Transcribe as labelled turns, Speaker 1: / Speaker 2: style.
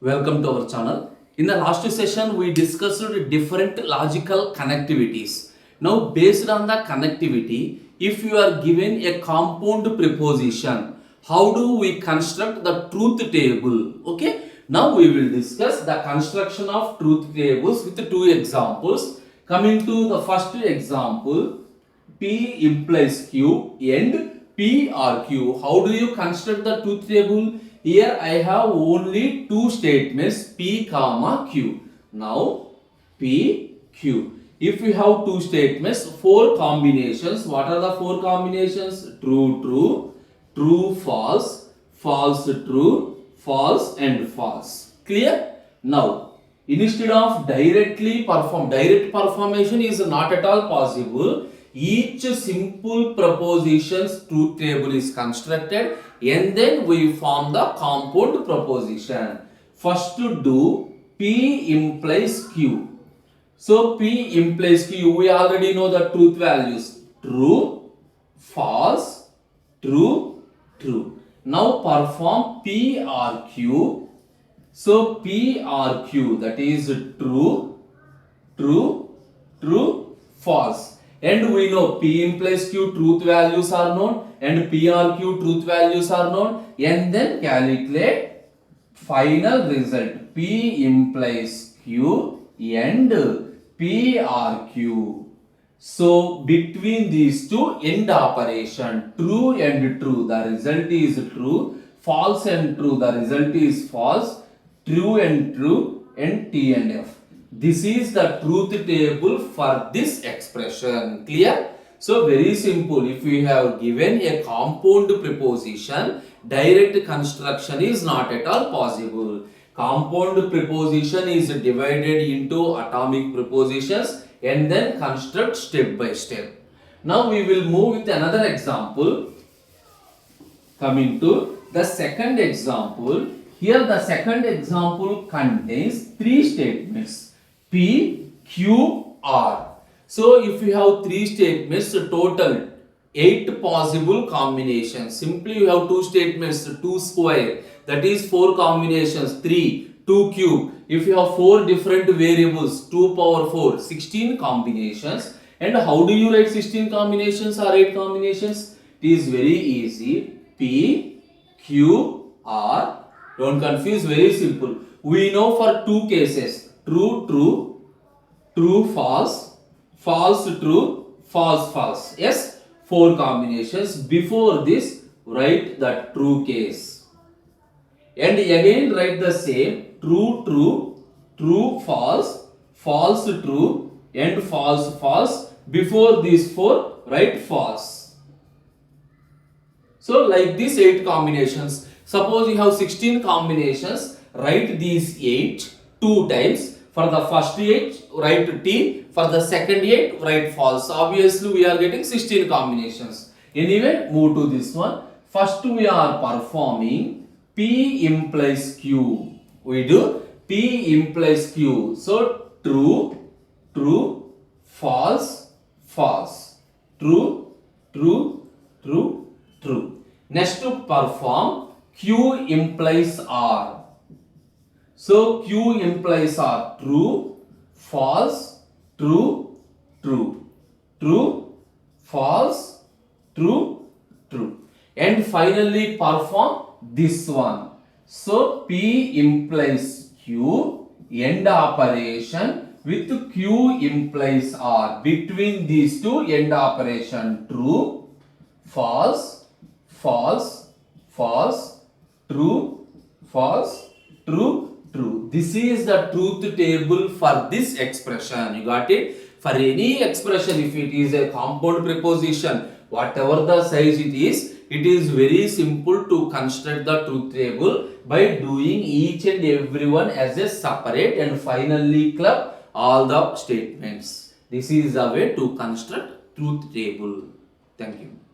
Speaker 1: Welcome to our channel. In the last session, we discussed different logical connectivities. Now, based on the connectivity, if you are given a compound preposition, how do we construct the truth table? Okay. Now, we will discuss the construction of truth tables with two examples. Coming to the first example, P implies Q and P or Q. How do you construct the truth table? Here I have only two statements P comma Q. Now P Q. If we have two statements, four combinations. What are the four combinations? True, true, true, false, false, true, false and false. Clear? Now instead of direct performation is not at all possible. Each simple proposition's truth table is constructed and then we form the compound proposition. First to do P implies Q. So P implies Q, we already know the truth values. True, false, true, true. Now perform P or Q. So P or Q, that is true, true, true, false. And we know P implies Q, truth values are known, and P or Q, truth values are known, and then calculate final result. P implies Q and P or Q. So between these two, end operation, true and true, the result is true, false and true, the result is false, true and true, and T and F. This is the truth table for this expression. Clear? So very simple. If we have given a compound preposition, direct construction is not at all possible. Compound preposition is divided into atomic prepositions and then construct step by step. Now we will move with another example. Coming to the second example. Here the second example contains three statements. P, Q, R. So if you have three statements, total 8 possible combinations. Simply you have two statements, 2 square, that is 4 combinations, 3, 2 cube. If you have 4 different variables, 2 power 4, 16 combinations. And how do you write 16 combinations or 8 combinations? It is very easy. P, Q, R. Don't confuse, very simple. We know for two cases. True, true, true, false, false, true, false, false. Yes, 4 combinations. Before this, write the true case. And again write the same. True, true, true, false, false, true, and false, false. Before these 4, write false. So like this 8 combinations. Suppose you have 16 combinations. Write these 8 2 times. For the first 8, write T. For the second 8, write false. Obviously, we are getting 16 combinations. Anyway, move to this one. First, we are performing P implies Q. We do P implies Q. So, true, true, false, false. True, true, true, true. Next, to perform Q implies R. So Q implies R. True, false, true, true, true, false, true, true. And finally perform this one. So P implies Q, end operation with Q implies R. Between these two, end operation. True, false, false, false, true, false, true, true. This is the truth table for this expression. You got it? For any expression, if it is a compound preposition, whatever the size it is very simple to construct the truth table by doing each and every one as a separate and finally club all the statements. This is the way to construct truth table. Thank you.